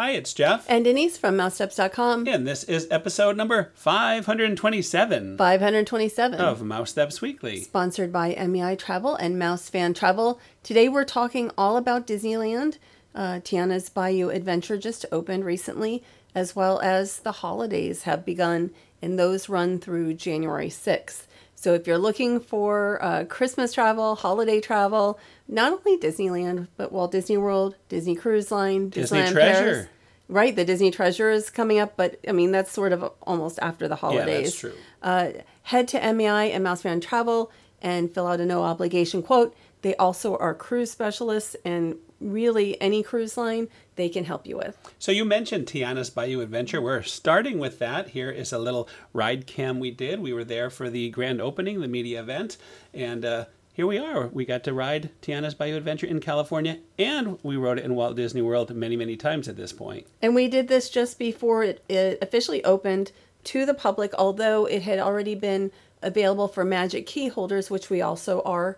Hi, it's Jeff. And Denise from Mousesteps.com. And this is episode number 527. 527. Of Mousesteps Weekly. Sponsored by MEI Travel and Mouse Fan Travel. Today we're talking all about Disneyland. Tiana's Bayou adventure just opened recently, as well as the holidays have begun, and those run through January 6th. So if you're looking for Christmas travel, holiday travel, not only Disneyland, but Walt Disney World, Disney Cruise Line, Disney Disneyland Treasure. Paris. Right, the Disney Treasure is coming up, but I mean, that's sort of almost after the holidays. Yeah, that's true. Head to MEI and Mouse Fan Travel and fill out a no obligation quote. They also are cruise specialists, and really any cruise line they can help you with. So you mentioned Tiana's Bayou Adventure. We're starting with that. Here is a little ride cam we did. We were there for the grand opening, the media event, and here we are. We got to ride Tiana's Bayou Adventure in California, and we rode it in Walt Disney World many, many times at this point. And we did this just before it officially opened to the public, although it had already been available for Magic Key holders, which we also are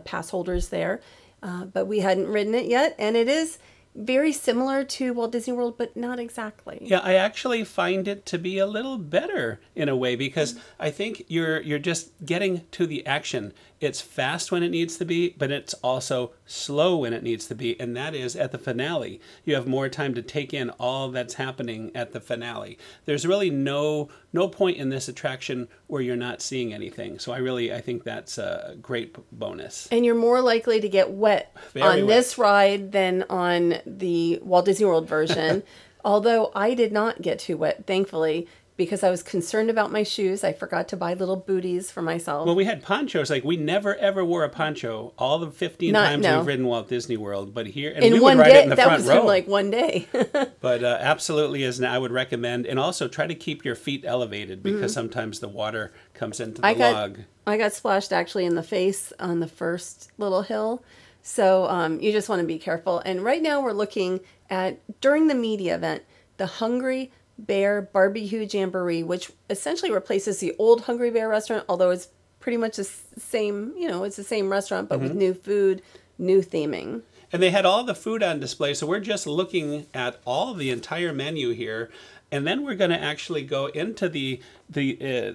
pass holders there. But we hadn't ridden it yet, and it is very similar to Walt Disney World, but not exactly. Yeah, I actually find it to be a little better in a way, because I think you're just getting to the action. It's fast when it needs to be, but it's also slow when it needs to be, and that is at the finale. You have more time to take in all that's happening at the finale. There's really no point in this attraction where you're not seeing anything. So I think that's a great bonus. And you're more likely to get wet Very on wet. this ride than on the Walt Disney World version. Although I did not get too wet, thankfully, because I was concerned about my shoes. I forgot to buy little booties for myself. Well, we had ponchos. Like, we never, ever wore a poncho all the 15 times we've ridden Walt Disney World. But here, and we would ride it in the front row. That was in like one day. But absolutely, I would recommend. And also try to keep your feet elevated, because sometimes the water comes into the log. I got splashed actually in the face on the first little hill. So you just want to be careful. And right now we're looking at, during the media event, the Hungry Bear Barbecue Jamboree, which essentially replaces the old Hungry Bear restaurant, although it's pretty much the same, it's the same restaurant, but with new food, new theming. And they had all the food on display, so we're just looking at all the entire menu here, and then we're going to actually go into the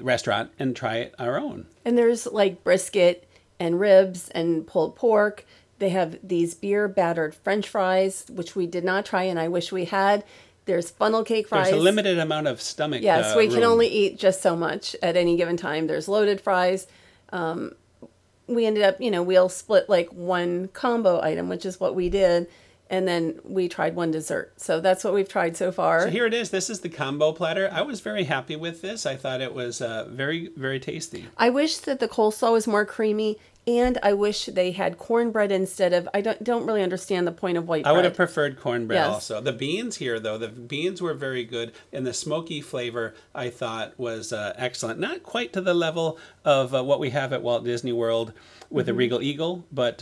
restaurant and try it our own. And there's like brisket and ribs and pulled pork. They have these beer battered French fries, which we did not try, and I wish we had. There's funnel cake fries. There's a limited amount of stomach Yes, we room. can only eat just so much at any given time. There's loaded fries. We ended up, we'll split like one combo item, which is what we did. And then we tried one dessert. So that's what we've tried so far. So here it is. This is the combo platter. I was very happy with this. I thought it was very, very tasty. I wish that the coleslaw was more creamy. And I wish they had cornbread instead of, I don't really understand the point of white bread. I would have preferred cornbread Yes. also. The beans here, though, the beans were very good. And the smoky flavor, I thought, was excellent. Not quite to the level of what we have at Walt Disney World with the Regal Eagle, but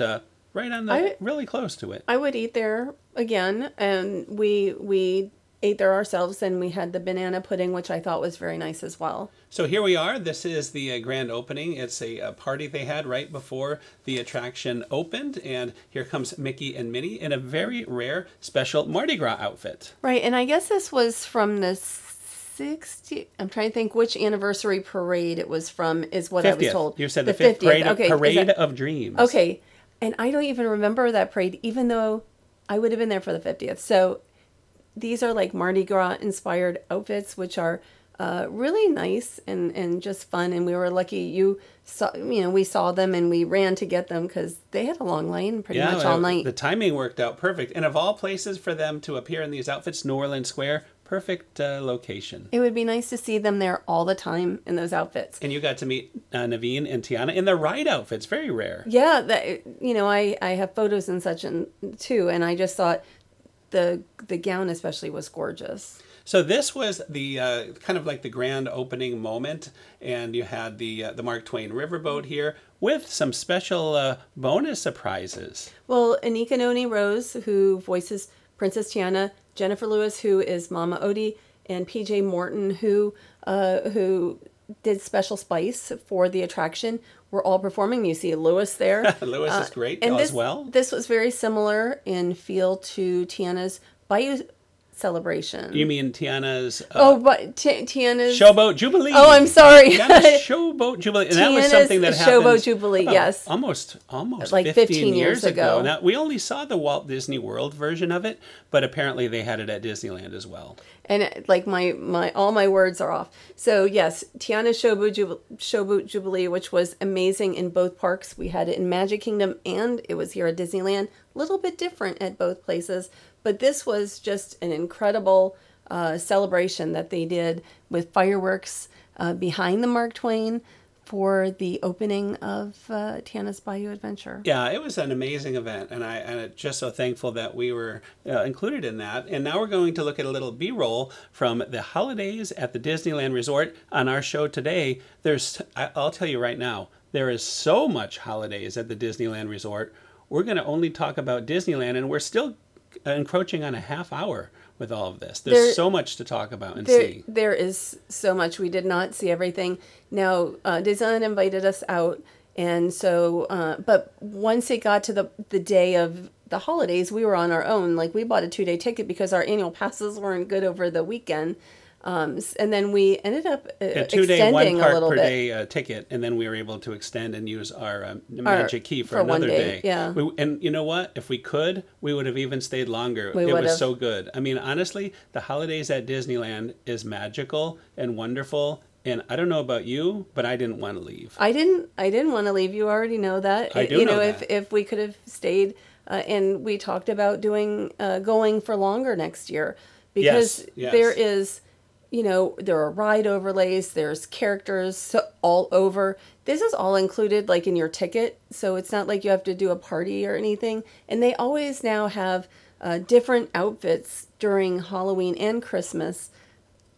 right on really close to it. I would eat there again. And we ate there ourselves, and we had the banana pudding, which I thought was very nice as well. So here we are. This is the grand opening. It's a party they had right before the attraction opened. And here comes Mickey and Minnie in a very rare special Mardi Gras outfit. Right. And I guess this was from the 60th. I'm trying to think which anniversary parade it was from, is what 50th. I was told. You said the 50th parade, okay, parade of Dreams. Okay. And I don't even remember that parade, even though I would have been there for the 50th. So these are like Mardi Gras inspired outfits, which are really nice and just fun. And we were lucky we saw them and we ran to get them because they had a long line pretty much all night. The timing worked out perfect. And of all places for them to appear in these outfits, New Orleans Square, perfect location. It would be nice to see them there all the time in those outfits. And you got to meet Naveen and Tiana in the ride outfits. Very rare. Yeah, I have photos and such too, and I just thought the gown especially was gorgeous. So this was the kind of like the grand opening moment, and you had the Mark Twain Riverboat here with some special bonus surprises. Well, Anika Noni Rose, who voices Princess Tiana, Jennifer Lewis, who is Mama Odie, and PJ Morton, who did Special Spice for the attraction, were all performing. You see Lewis there. Lewis is great and as well. This was very similar in feel to Tiana's Bayou celebration. You mean Tiana's but Tiana's Showboat Jubilee. Oh, I'm sorry. Tiana's Showboat Jubilee. And that was Tiana's something that happened. Showboat Jubilee, yes. Almost Like 15 years ago. Now, we only saw the Walt Disney World version of it, but apparently they had it at Disneyland as well. And like my all my words are off. So yes, Tiana's Showboat Jubilee, which was amazing in both parks. We had it in Magic Kingdom and it was here at Disneyland. A little bit different at both places, but this was just an incredible celebration that they did with fireworks behind the Mark Twain for the opening of Tiana's Bayou Adventure. Yeah, it was an amazing event, and I'm just so thankful that we were included in that. And now we're going to look at a little B-roll from the holidays at the Disneyland Resort. On our show today, I'll tell you right now, there is so much holidays at the Disneyland Resort. We're going to only talk about Disneyland, and we're still encroaching on a half hour with all of this. There's so much to talk about and see. There is so much. We did not see everything. Now, Disneyland invited us out, and so, but once it got to the day of the holidays, we were on our own. Like, we bought a 2-day ticket because our annual passes weren't good over the weekend. And then we ended up a 2-day, extending one park a little per bit. day ticket, and then we were able to extend and use our magic key for another one day. Yeah. And you know what? If we could, we would have even stayed longer. We it would was have. so good. I mean, honestly, the holidays at Disneyland is magical and wonderful. And I don't know about you, but I didn't want to leave. I didn't want to leave. You already know that. I do know that. If we could have stayed, and we talked about going for longer next year, because Yes. there is, there are ride overlays, there's characters all over. This is all included like in your ticket, so it's not like you have to do a party or anything. And they always now have different outfits during Halloween and Christmas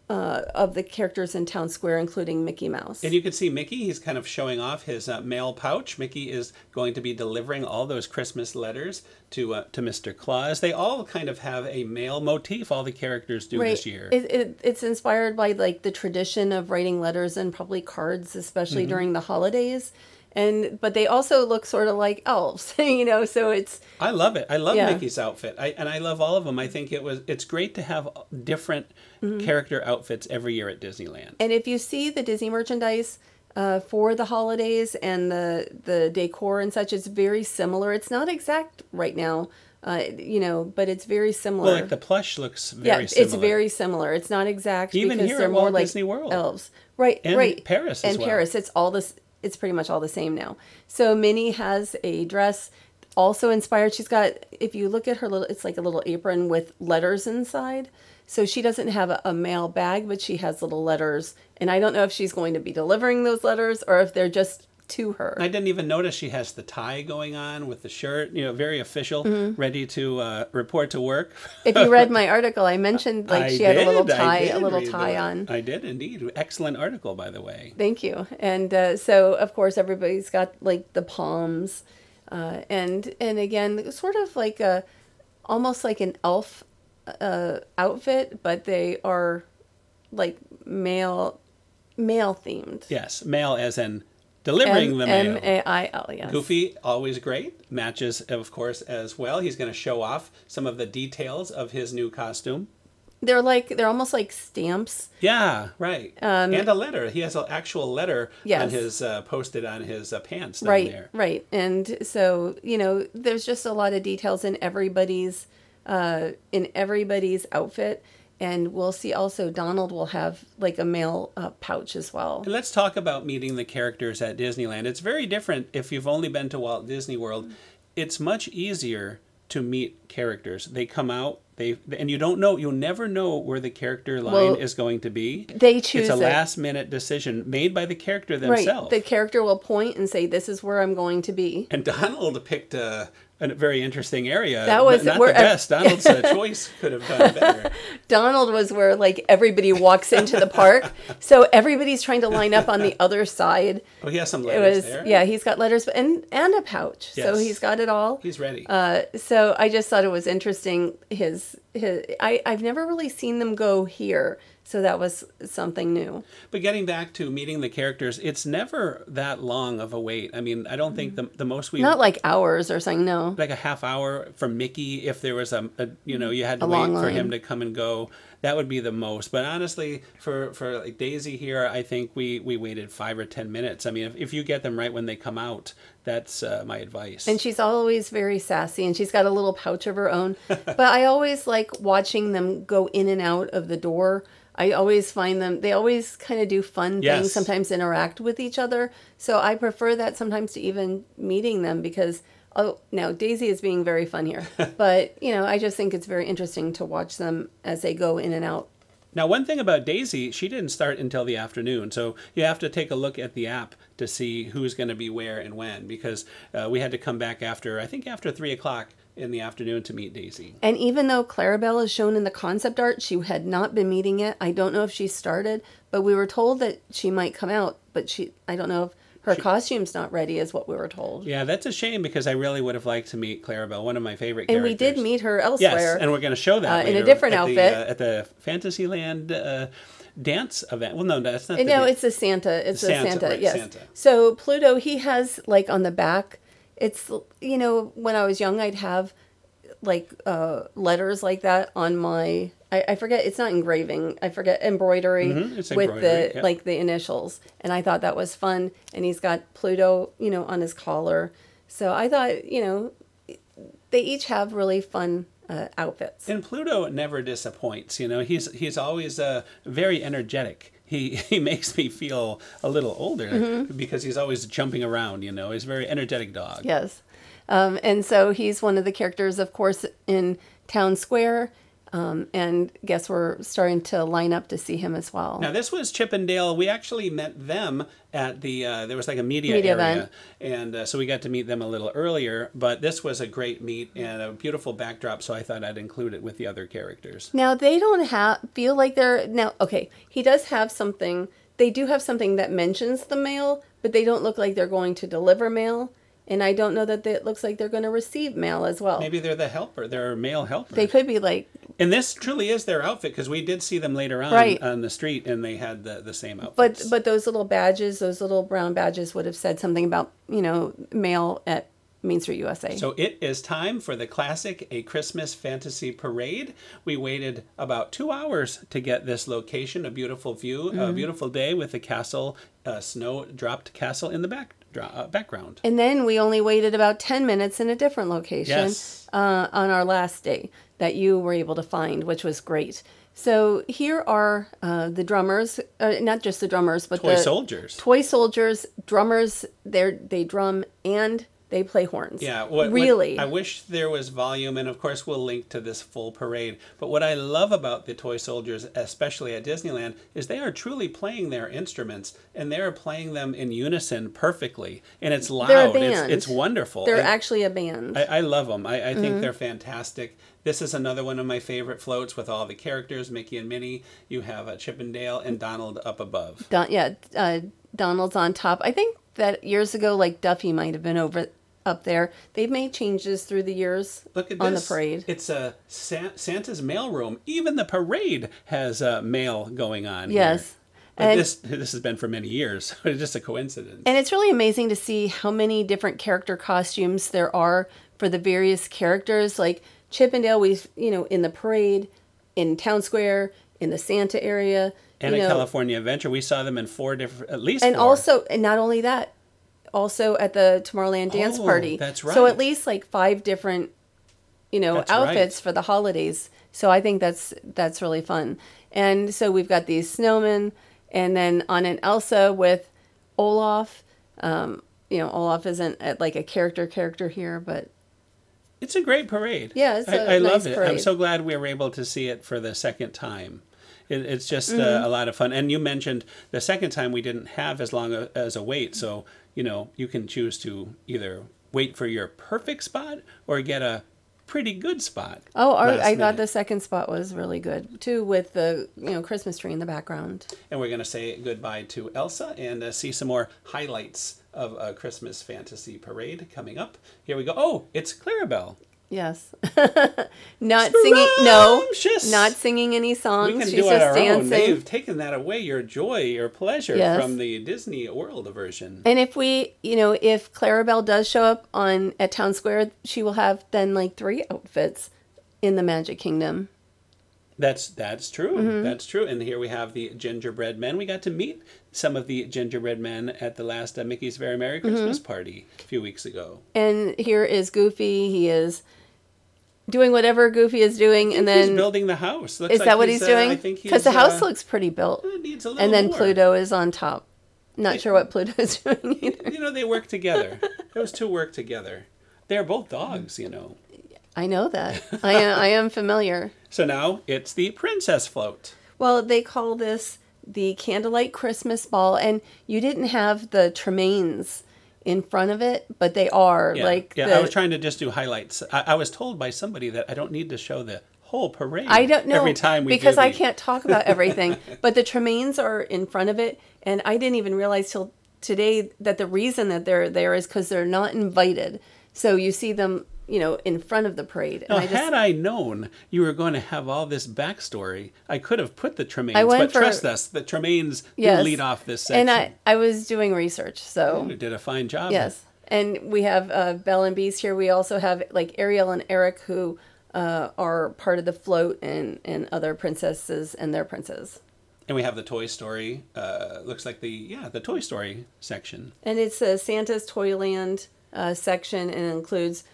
of the characters in Town Square, including Mickey Mouse. And you can see Mickey, he's kind of showing off his mail pouch. Mickey is going to be delivering all those Christmas letters to Mr. Claus. They all kind of have a mail motif, all the characters do this year. It's inspired by like the tradition of writing letters and probably cards, especially during the holidays. But they also look sort of like elves, so it's... I love it. I love Mickey's outfit. I love all of them. I think it's great to have different character outfits every year at Disneyland. And if you see the Disney merchandise for the holidays and the decor and such, it's very similar. It's not exact right now, but it's very similar. Well, like the plush looks very similar. It's very similar. It's not exact Even because here they're at more Walt like Disney World. elves. Right, And right. Paris as and well. Paris, it's all this. It's pretty much all the same now. So Minnie has a dress also inspired. She's got, if you look at her it's like a little apron with letters inside. So she doesn't have a mail bag, but she has little letters. And I don't know if she's going to be delivering those letters or if they're just to her. I didn't even notice she has the tie going on with the shirt, very official, ready to report to work. If you read my article, I mentioned she had a little tie on. I did indeed. Excellent article, by the way. Thank you. And so, of course, everybody's got like the palms, and again, sort of like almost like an elf outfit, but they are like male themed. Yes, mail as in delivering the mail. M-A-I-L, yes. Goofy, always great. Matches, of course, as well. He's going to show off some of the details of his new costume. They're almost like stamps. Yeah, right. And a letter. He has an actual letter on his posted on his pants down there. Right. And so, there's just a lot of details in everybody's outfit. And we'll see also Donald will have like a mail pouch as well. And let's talk about meeting the characters at Disneyland. It's very different if you've only been to Walt Disney World. It's much easier to meet characters. They come out, and you'll never know where the character line is going to be. They choose It's a last-minute decision made by the character themselves. Right. The character will point and say, "This is where I'm going to be." And Donald picked a very interesting area. That was not the best. Donald's choice could have done better. Donald was where like everybody walks into the park, so everybody's trying to line up on the other side. Oh, he has some letters there. Yeah, he's got letters and a pouch, Yes. so he's got it all. He's ready. So I just thought it was interesting. I've never really seen them go here, so that was something new. But getting back to meeting the characters, it's never that long of a wait. I mean, I don't think the most we Not like hours or something, no. like a half hour for Mickey, if there was a you know, you had to A wait long for line. him to come and go, that would be the most. But honestly, for like Daisy here, I think we waited 5 or 10 minutes. I mean, if you get them right when they come out, that's my advice. And she's always very sassy, and she's got a little pouch of her own. But I always like watching them go in and out of the door. I always find them, they always kind of do fun Yes. things, sometimes interact with each other. So I prefer that sometimes to even meeting them because, oh, now Daisy is being very fun here. But, you know, I just think it's very interesting to watch them as they go in and out. Now, one thing about Daisy, she didn't start until the afternoon, so you have to take a look at the app to see who's going to be where and when, because we had to come back after 3 o'clock in the afternoon to meet Daisy. And even though Clarabelle is shown in the concept art, she had not been meeting yet. I don't know if she started, but we were told that she might come out, but I don't know if her costume's not ready is what we were told. Yeah, that's a shame because I really would have liked to meet Clarabelle, one of my favorite And characters. we did meet her elsewhere. Yes, and we're going to show that in a later different at outfit. at the Fantasyland dance event. Well, no, that's not. No, it's a Santa. It's a Santa. Right, Yes. Santa. So Pluto, he has like on the back. It's, you know, when I was young, I'd have like letters like that on my. I forget. It's not engraving. I forget embroidery It's with embroidery, yeah. like the initials, and I thought that was fun. And he's got Pluto, you know, on his collar. So I thought, you know, they each have really fun outfits. And Pluto never disappoints. You know, he's always very energetic. He makes me feel a little older because he's always jumping around. You know, he's a very energetic dog. Yes. And so he's one of the characters, of course, in Town Square. And guess we're starting to line up to see him as well. Now, this was Chip and Dale. We actually met them at the, there was like a media Media area. event. And so we got to meet them a little earlier. But this was a great meet and a beautiful backdrop. So I thought I'd include it with the other characters. Now, they don't feel like they're... Now, okay, he does have something... They do have something that mentions the mail, but they don't look like they're going to deliver mail. And I don't know that it looks like they're going to receive mail as well. Maybe they're the helper. They're male helpers. They could be like... And this truly is their outfit because we did see them later on Right. on the street and they had the same outfits. But those little badges, those little brown badges would have said something about, you know, mail at Main Street USA. So it is time for the classic A Christmas Fantasy Parade. We waited about 2 hours to get this location, a beautiful view, a beautiful day with the castle, snow-dropped castle in the background. And then we only waited about 10 minutes in a different location Yes. on our last day that you were able to find, which was great. So here are the drummers, not just the drummers, but Toy the soldiers. Toy soldiers, drummers. They drum and they play horns. Yeah, really. I wish there was volume, and of course we'll link to this full parade. But what I love about the toy soldiers, especially at Disneyland, is they are truly playing their instruments, and they are playing them in unison perfectly, and it's loud. They're a band. It's wonderful. They're And actually a band. I love them. I think they're fantastic. This is another one of my favorite floats with all the characters, Mickey and Minnie. You have Chip and Dale and Donald up above. Donald's on top. I think that years ago, like Duffy might have been up there. They've made changes through the years. Look at on this. the parade. It's a Santa's mail room. Even the parade has mail going on. Yes. But And- this has been for many years. It's just a coincidence. And it's really amazing to see how many different character costumes there are for the various characters. Like Chip and Dale, in the parade, in Town Square, in the Santa area. And in California Adventure, we saw them in at least and four. also, and not only that, also at the Tomorrowland dance party. That's right. So at least like 5 different, That's outfits right. for the holidays. So I think that's really fun. And so we've got these snowmen, and then on an Elsa with Olaf. Olaf isn't like a character here, but It's a great parade. Yeah, it's a I nice love it. I'm parade. so glad we were able to see it for the second time. It's just a lot of fun. And you mentioned the second time we didn't have as long as a wait. So, you can choose to either wait for your perfect spot or get a pretty good spot. Oh, I last thought minute. the second spot was really good too, with the Christmas tree in the background. And we're going to say goodbye to Elsa and see some more highlights of a Christmas Fantasy Parade coming up. Here we go. Oh, it's Clarabelle. Yes. Not singing. No, Scrumptious. not singing any songs. We can She's do it just our dancing. own. They've taken that away, your joy, your pleasure Yes. from the Disney World version. And if we, if Clarabelle does show up at Town Square, she will have then like 3 outfits in the Magic Kingdom. That's true. Mm-hmm. That's true. And here we have the gingerbread men. We got to meet some of the gingerbread men at the last Mickey's Very Merry Christmas party a few weeks ago. And here is Goofy. He is doing whatever Goofy is doing, and then he's building the house. Looks is like that what he's doing? I think Because the house looks pretty built. It needs a little And then more. Pluto is on top. Not sure what Pluto is doing either. They work together. Those two work together. They're both dogs, I know that. I am familiar. So now it's the princess float. Well, they call this the Candlelight Christmas Ball, and you didn't have the Tremaines in front of it, but they are I was trying to just do highlights. I was told by somebody that I don't need to show the whole parade. I don't know every time we because do I can't talk about everything. But the Tremaines are in front of it, and I didn't even realize till today that the reason that they're there is because they're not invited. So you see them, in front of the parade. Now, had I known you were going to have all this backstory, I could have put the Tremaines. But trust us, the Tremaines do lead off this section. And I was doing research, so you did a fine job. Yes, and we have Belle and Beast here. We also have like Ariel and Eric, who are part of the float, and other princesses and their princes. And we have the Toy Story. Looks like the Toy Story section. And it's Santa's Toyland section, and it includes.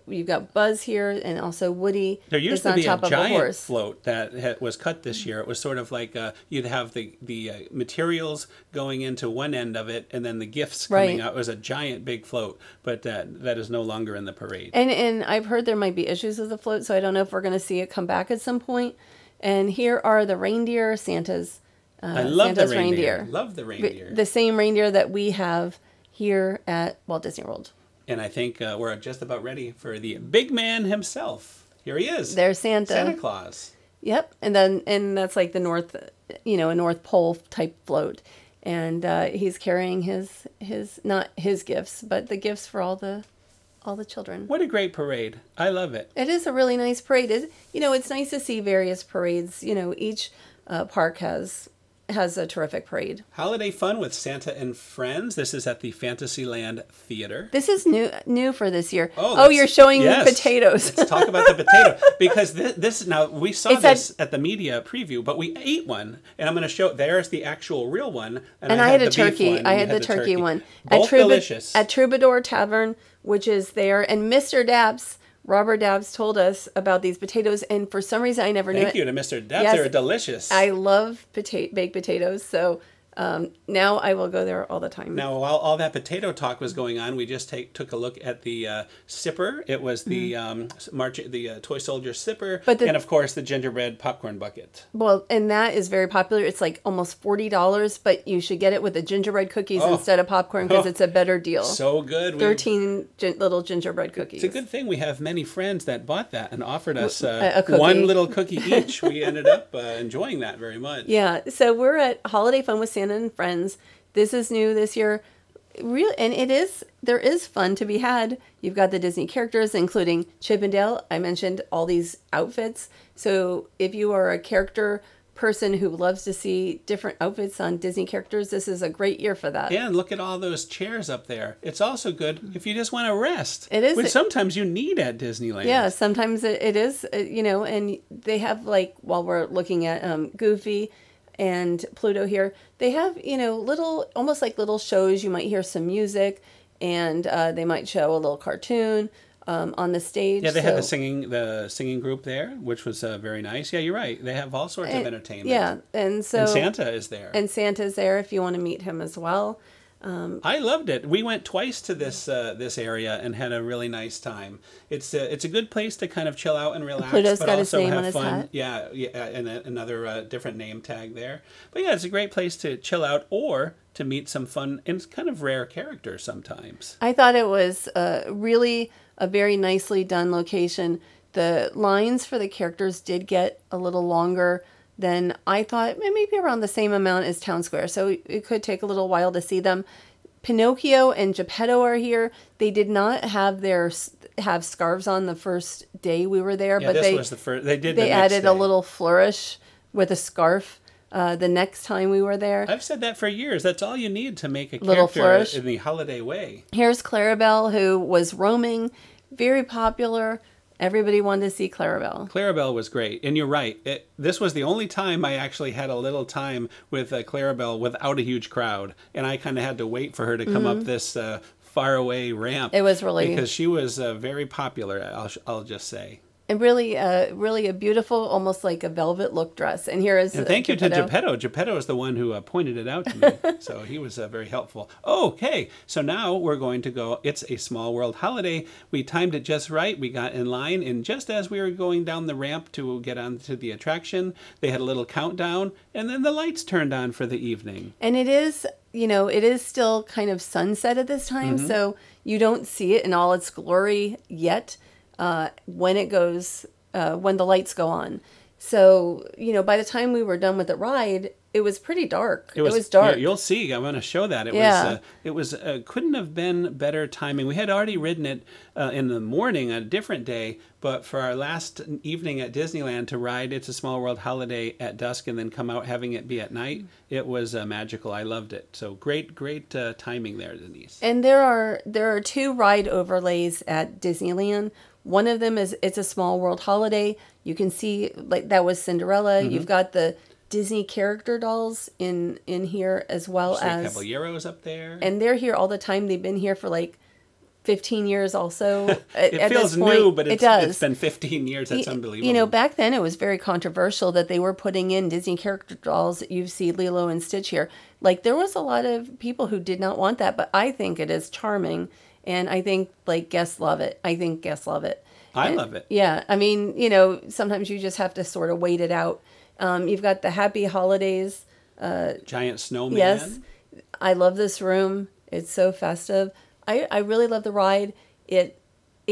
You've got Buzz here, and also Woody. There used to be a giant horse. float that was cut this year. It was sort of like you'd have the materials going into one end of it, and then the gifts coming out. It was a giant big float, but that is no longer in the parade. And I've heard there might be issues with the float, so I don't know if we're going to see it come back at some point. And here are the reindeer, Santa's. I love Santa's the reindeer. Love the reindeer. The same reindeer that we have here at Walt Disney World. And I think we're just about ready for the big man himself. Here he is. There's Santa. Santa Claus. Yep. And that's like the North, a North Pole type float. And he's carrying his not his gifts, but the gifts for all the children. What a great parade. I love it. It is a really nice parade. It's nice to see various parades. Each park has a terrific parade. Holiday fun with Santa and friends. This is at the Fantasyland Theater. This is new for this year. Oh, you're showing me potatoes. Let's talk about the potato, because this now we saw this at the media preview, but we ate one, and I'm going to show. There's the actual real one, and I had a turkey. I had the turkey one. Both delicious at Troubadour Tavern, which is there, and Mr. Dabbs. Robert Dabbs told us about these potatoes, and for some reason I never knew it. Thank you to Mr. Dabbs. Yes, they're delicious. I love baked potatoes, so now I will go there all the time. Now, while all that potato talk was going on, we just took a look at the sipper. It was the Toy Soldier sipper, and of course the gingerbread popcorn bucket. Well, and that is very popular. It's like almost $40, but you should get it with the gingerbread cookies instead of popcorn because it's a better deal. So good. 13 little gingerbread cookies. It's a good thing we have many friends that bought that and offered us one little cookie each. We ended up enjoying that very much. Yeah, so we're at Holiday Fun with Santa and Friends. This is new this year. And there is fun to be had. You've got the Disney characters, including Chip and Dale. I mentioned all these outfits. So if you are a character person who loves to see different outfits on Disney characters, this is a great year for that. Yeah, and look at all those chairs up there. It's also good if you just want to rest. It is. Which sometimes you need at Disneyland. Yeah, sometimes it is, and they have, like, while we're looking at Goofy and Pluto here, they have, almost like little shows. You might hear some music, and they might show a little cartoon on the stage. Yeah, they had the singing group there, which was very nice. Yeah, you're right. They have all sorts of entertainment. Yeah, and Santa is there. And Santa's there if you want to meet him as well. I loved it. We went twice to this area and had a really nice time. It's a good place to kind of chill out and relax, Pluto's but got also his name have on his fun. hat. Yeah, and another different name tag there. But yeah, it's a great place to chill out or to meet some fun and kind of rare characters sometimes. I thought it was really a very nicely done location. The lines for the characters did get a little longer than I thought, maybe around the same amount as Town Square. So it could take a little while to see them. Pinocchio and Geppetto are here. They did not have scarves on the first day we were there, Yeah, but this was the first. They did. they The next added day. a little flourish with a scarf the next time we were there. I've said that for years. That's all you need to make a Little character flourish. in the holiday way. Here's Clarabelle, who was roaming, very popular. Everybody wanted to see Clarabelle. Clarabelle was great, and you're right. This was the only time I actually had a little time with Clarabelle without a huge crowd, and I kind of had to wait for her to come up this far away ramp. It was really because she was very popular. I'll just say. and really a beautiful, almost like a velvet look dress. And here is And thank you to Geppetto. Geppetto is the one who pointed it out to me, so he was very helpful. Okay, so now we're going to go. It's a Small World holiday. We timed it just right. We got in line, and just as we were going down the ramp to get onto the attraction, they had a little countdown, and then the lights turned on for the evening. And it is, it is still kind of sunset at this time, so you don't see it in all its glory yet. When the lights go on. So, by the time we were done with the ride, it was pretty dark. It was dark. You'll see. I'm going to show that. It was couldn't have been better timing. We had already ridden it in the morning, a different day, but for our last evening at Disneyland to ride It's a Small World holiday at dusk and then come out having it be at night, it was magical. I loved it. So great timing there, Denise. And there are 2 ride overlays at Disneyland. One of them is It's a Small World holiday. You can see, like, that was Cinderella. You've got the Disney character dolls in here, as well as Caballeros up there. And they're here all the time. They've been here for like 15 years also. It feels new, but it's been 15 years. That's unbelievable. Back then it was very controversial that they were putting in Disney character dolls. You see Lilo and Stitch here. Like, there was a lot of people who did not want that, but I think it is charming. And I think, guests love it. I love it. Yeah. I mean, sometimes you just have to sort of wait it out. You've got the Happy Holidays. Giant snowman. Yes. I love this room. It's so festive. I really love the ride. It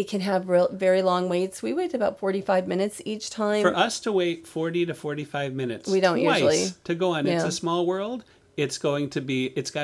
can have very long waits. We wait about 45 minutes each time. For us to wait 40 to 45 minutes we don't twice usually to go on It's a Small World, it's got to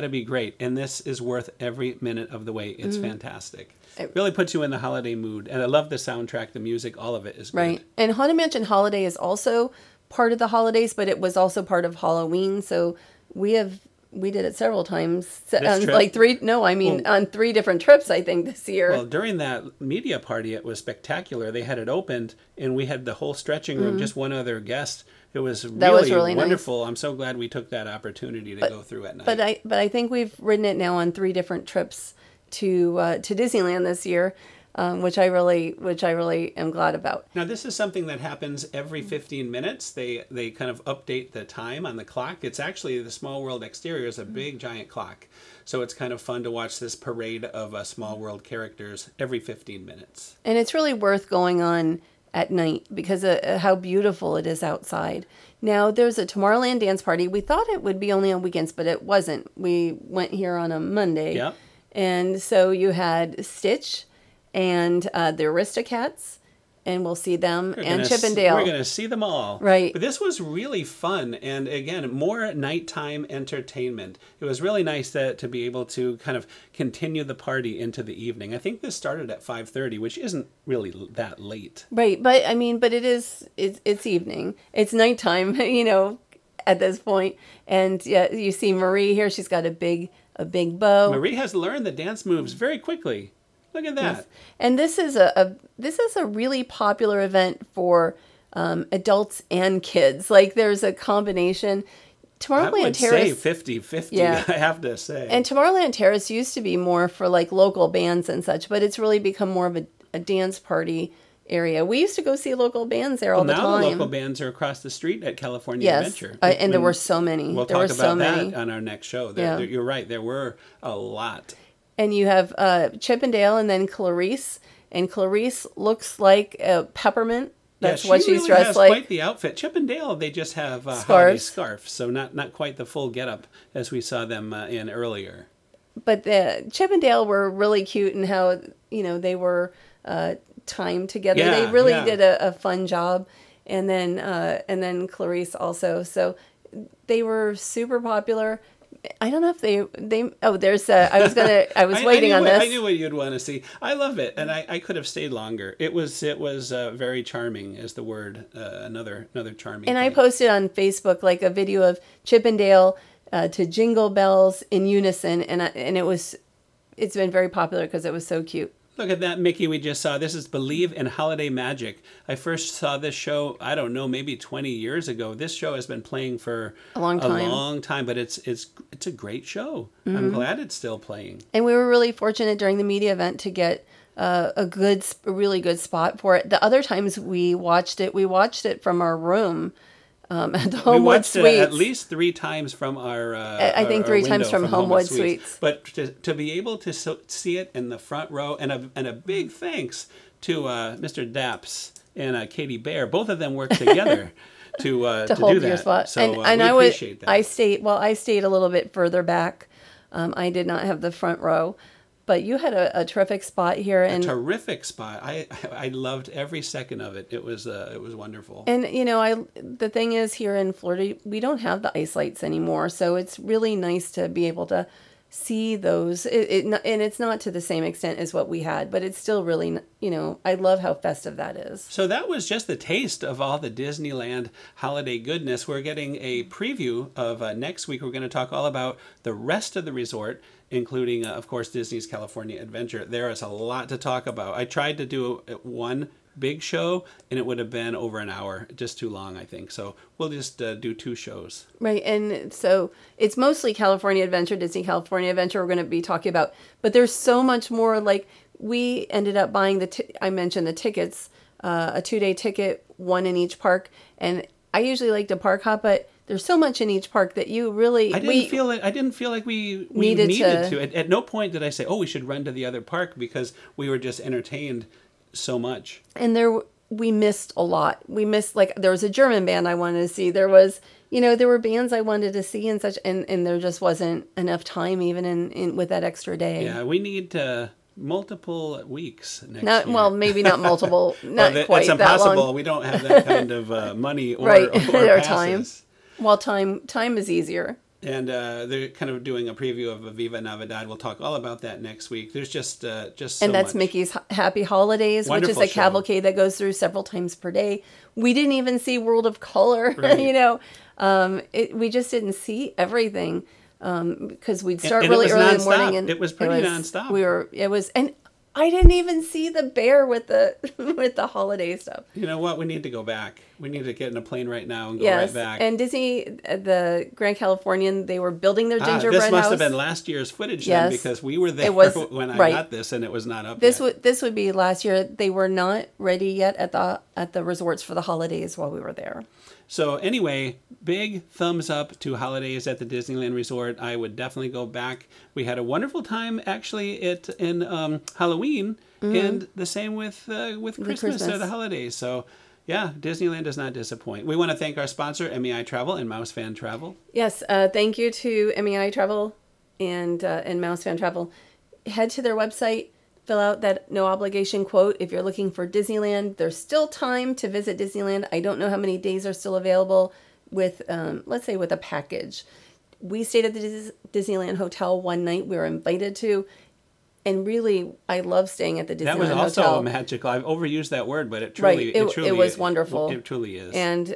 be great. And this is worth every minute of the wait. It's fantastic. It really puts you in the holiday mood. And I love the soundtrack, the music, all of it is good. Right. And Haunted Mansion Holiday is also part of the holidays, but it was also part of Halloween. So we did it several times. On 3 different trips, I think, this year. Well, during that media party, it was spectacular. They had it opened, and we had the whole stretching room, just one other guest. It was really wonderful. Nice. I'm so glad we took that opportunity to go through at night. But I think we've ridden it now on 3 different trips to Disneyland this year, which I really am glad about. Now, this is something that happens every 15 minutes. They kind of update the time on the clock. It's actually, the Small World exterior is a big giant clock. So it's kind of fun to watch this parade of Small World characters every 15 minutes. And it's really worth going on at night because of how beautiful it is outside. Now, there's a Tomorrowland dance party. We thought it would be only on weekends, but it wasn't. We went here on a Monday. Yep. And so you had Stitch and the Aristocats, and we'll see them, and Chip and Dale. We're going to see them all. Right. But this was really fun, and again, more nighttime entertainment. It was really nice to be able to kind of continue the party into the evening. I think this started at 5:30, which isn't really that late. Right, but it's evening. It's nighttime, at this point. And yeah, you see Marie here. She's got a big bow. Marie has learned the dance moves very quickly. Look at that. Yes. And this is a really popular event for adults and kids. Like, there's a combination. Tomorrowland Terrace, say 50-50, yeah. I have to say. And Tomorrowland Terrace used to be more for like local bands and such, but it's really become more of a dance party area. We used to go see local bands there all the time. Now the local bands are across the street at California Adventure. And there were so many. We'll talk about that on our next show. You're right. There were a lot. And you have Chip and Dale, and then Clarice. And Clarice looks like a peppermint. That's what she's dressed like. Quite the outfit. Chip and Dale, they just have scarves, so not quite the full getup as we saw them in earlier. But Chip and Dale were really cute in how they were timed together. Yeah, they really did a fun job. And then Clarice also. So they were super popular. I don't know if they oh, there's I was waiting on this. I knew what you'd want to see. I love it, and I could have stayed longer. It was very charming, is the word. Another charming. And thing. I posted on Facebook like a video of Chippendale to Jingle Bells in unison, and it's been very popular because it was so cute. Look at that Mickey we just saw. This is Believe in Holiday Magic. I first saw this show, I don't know, maybe 20 years ago. This show has been playing for a long time, but it's a great show. Mm-hmm. I'm glad it's still playing. And we were really fortunate during the media event to get a really good spot for it. The other times we watched it from our room. At the Homewood we watched Suites. It at least 3 times from our I think 3 times from Homewood Suites. But to be able to see it in the front row, and a big thanks to Mr. Daps and Katie Bear. Both of them worked together to hold do that. Your spot. So and we appreciate that. I stayed a little bit further back. I did not have the front row. But you had a terrific spot here, a terrific spot. I loved every second of it. It was wonderful. And the thing is, here in Florida, we don't have the ice lights anymore, so it's really nice to be able to see those. And it's not to the same extent as what we had, but it's still really, I love how festive that is. So that was just a taste of all the Disneyland holiday goodness. We're getting a preview of next week. We're going to talk all about the rest of the resort, including, of course, Disney's California Adventure. There is a lot to talk about. I tried to do one big show, and it would have been over an hour, just too long, I think. So we'll just do 2 shows. Right, and so it's mostly California Adventure, Disney California Adventure we're going to be talking about. But there's so much more. Like, we ended up buying I mentioned the tickets, a 2-day ticket, 1 in each park. And I usually like to park hop, but there's so much in each park that you really... I didn't feel like we needed to. At no point did I say, we should run to the other park, because we were just entertained so much. And we missed a lot. We missed, like, there was a German band I wanted to see. There was, there were bands I wanted to see and such, and there just wasn't enough time even in with that extra day. Yeah, we need multiple weeks next year. Well, maybe not multiple, not quite it's impossible. that long. We don't have that kind of money or, right. or time. Well, time is easier. And they're kind of doing a preview of Viva Navidad. We'll talk all about that next week. There's just so and that's much. Mickey's Happy Holidays, Wonderful which is a show. cavalcade that goes through several times per day. We didn't even see World of Color. Right. We just didn't see everything because we'd start and really early in the nonstop. morning. And it was pretty nonstop. And I didn't even see the bear with the holiday stuff. You know what? We need to go back. We need to get in a plane right now and go yes. right back. And Disney, the Grand Californian, they were building their gingerbread house. This must have been last year's footage then, because we were there when I got this, and it was not up yet. This would be last year. They were not ready yet at the resorts for the holidays while we were there. So anyway, big thumbs up to holidays at the Disneyland Resort. I would definitely go back. We had a wonderful time actually in Halloween, and the same with Christmas or the holidays. So yeah, Disneyland does not disappoint. We want to thank our sponsor, MEI Travel and Mouse Fan Travel. Yes, thank you to MEI Travel and Mouse Fan Travel. Head to their website. Fill out that no obligation quote. If you're looking for Disneyland, there's still time to visit Disneyland. I don't know how many days are still available with, let's say, with a package. We stayed at the Disneyland Hotel one night. We were invited to. And really, I love staying at the Disneyland Hotel. That was also magical. I've overused that word, but it truly, it was wonderful. It truly is. And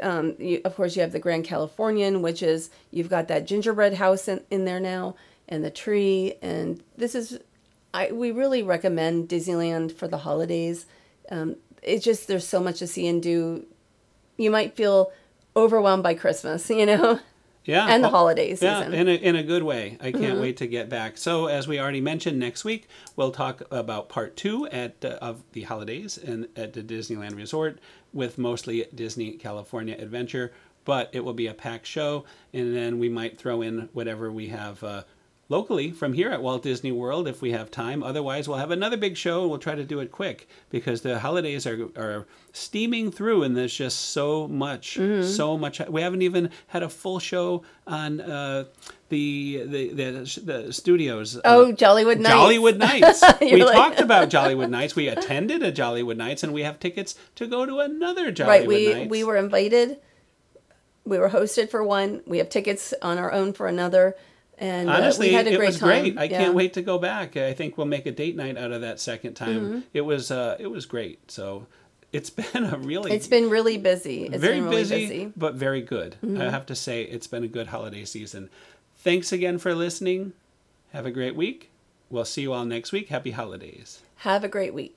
of course, you have the Grand Californian, which is, you've got that gingerbread house in there now, and the tree. And this is... we really recommend Disneyland for the holidays. It's just, there's so much to see and do. You might feel overwhelmed by Christmas, Yeah, and the holiday season. Yeah, in a good way. I can't wait to get back. So as we already mentioned, next week we'll talk about part 2 of the holidays at the Disneyland Resort, with mostly Disney California Adventure. But it will be a packed show, and then we might throw in whatever we have locally from here at Walt Disney World if we have time. Otherwise, we'll have another big show, and we'll try to do it quick, because the holidays are steaming through, and there's just so much. We haven't even had a full show on the studios. Jollywood Nights. Jollywood Nights. We talked about Jollywood Nights. We attended a Jollywood Nights, and we have tickets to go to another Jollywood Nights. We were invited. We were hosted for one. We have tickets on our own for another. And honestly, we had a it great was time. great. I Yeah. can't wait to go back. I think we'll make a date night out of that second time. It was great. So it's been a really It's been really busy. It's very been really busy, but very good. I have to say it's been a good holiday season. Thanks again for listening. Have a great week. We'll see you all next week. Happy holidays. Have a great week.